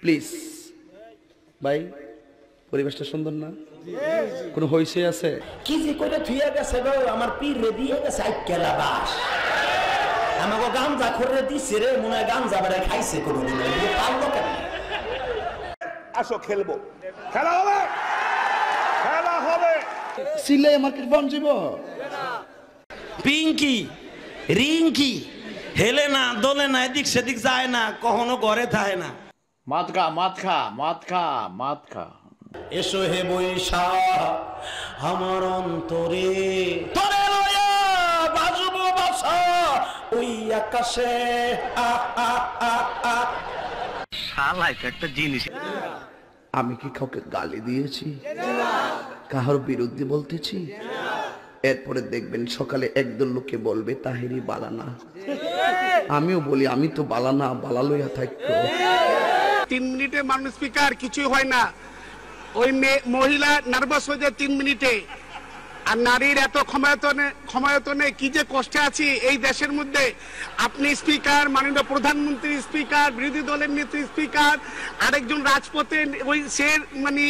Please ভাই, পরিবেশটা সুন্দর না? কোনো হইছে আছে? কি যে করে থুইয়া গেছে গো, আমার পীর রে দিয়ে গেছে আইকেলা বাস। আমাকে গাঞ্জা করে দিছে রে, মনে হয় গাঞ্জা বেড়ে খাইছে কোনোদিন, পারলো কেন? আসো খেলবো, খেলা হবে, খেলা হবে। সিলাই মার্কেট বন যাব। পিঙ্কি রিঙ্কি হেলে না দোলে না, এদিক সেদিক যায় না, কখনো ঘরে থাকে না। মদ খা মদ খা মদ খা মদ খা। এসো হে বৈশা আমার অন্তরে, তোরে লয়া বাজবো বাসা ওই আকাশে। শালা একটা জিনিস। আমি কি কাউকে গালি দিয়েছি, কাহার বিরুদ্ধে বলতেছি? এরপরে দেখবেন সকালে একদল লোকে বলবে তাহেরি বালানা। আমিও বলি আমি তো বালানা, বালা লইয়া থাকতো। 3 মিনিটে মাননীয় স্পিকার কিছুই হয় না। ওই মহিলা নার্ভাস হয়ে যায় 3 মিনিটে। আর নারীর এত ক্ষমতায়তনে কি যে কষ্টে আছি এই দেশের মধ্যে। আপনি স্পিকার, মাননীয় প্রধানমন্ত্রী স্পিকার, বিরোধী দলের নেত্রী স্পিকার, আরেকজন রাজপথে ওই সে মানে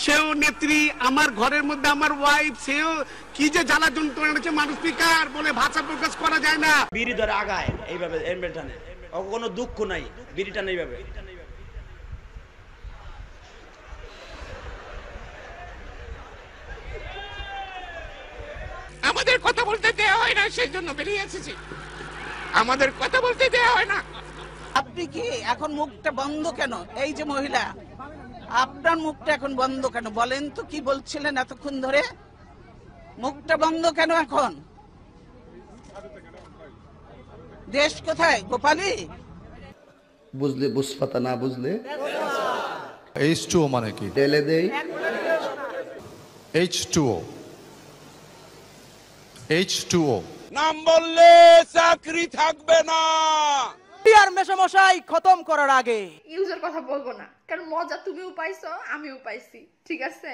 সেও নেত্রী, আমার ঘরের মধ্যে আমার ওয়াইফ, সেও কি যে জ্বালা যন্ত্রণা হচ্ছে মানুষ স্পিকার বলে ভাষা প্রকাশ করা যায় না। বিড়ি ধরে আগায় এইভাবে, এমবেটানে কোনো দুঃখ নাই, বিড়িটা নেই ভাবে। আমাদের কথা বলতে দেওয়া হয় না, সেই জন্য বেরিয়ে এসেছি। আমাদের কথা বলতে দেওয়া হয় না। আপনি কি এখন মুখটা বন্ধ কেন? এই যে মহিলা, আপনার মুখটা এখন বন্ধ কেন বলেন তো? কি বলছিলেন এতক্ষণ ধরে? মুখটা বন্ধ কেন এখন? দেশ কোথায় গোপালী? বুঝলে বুঝপাতা, না বুঝলে H2O মানে কি? ঢেলে দেই। H2O H2O নাম বললে চাকরি থাকবে না। আর মেশামশাই খতম করার আগে ইউজের কথা বলবো না, কারণ মজা তুমিও পাইছো আমিও পাইছি, ঠিক আছে?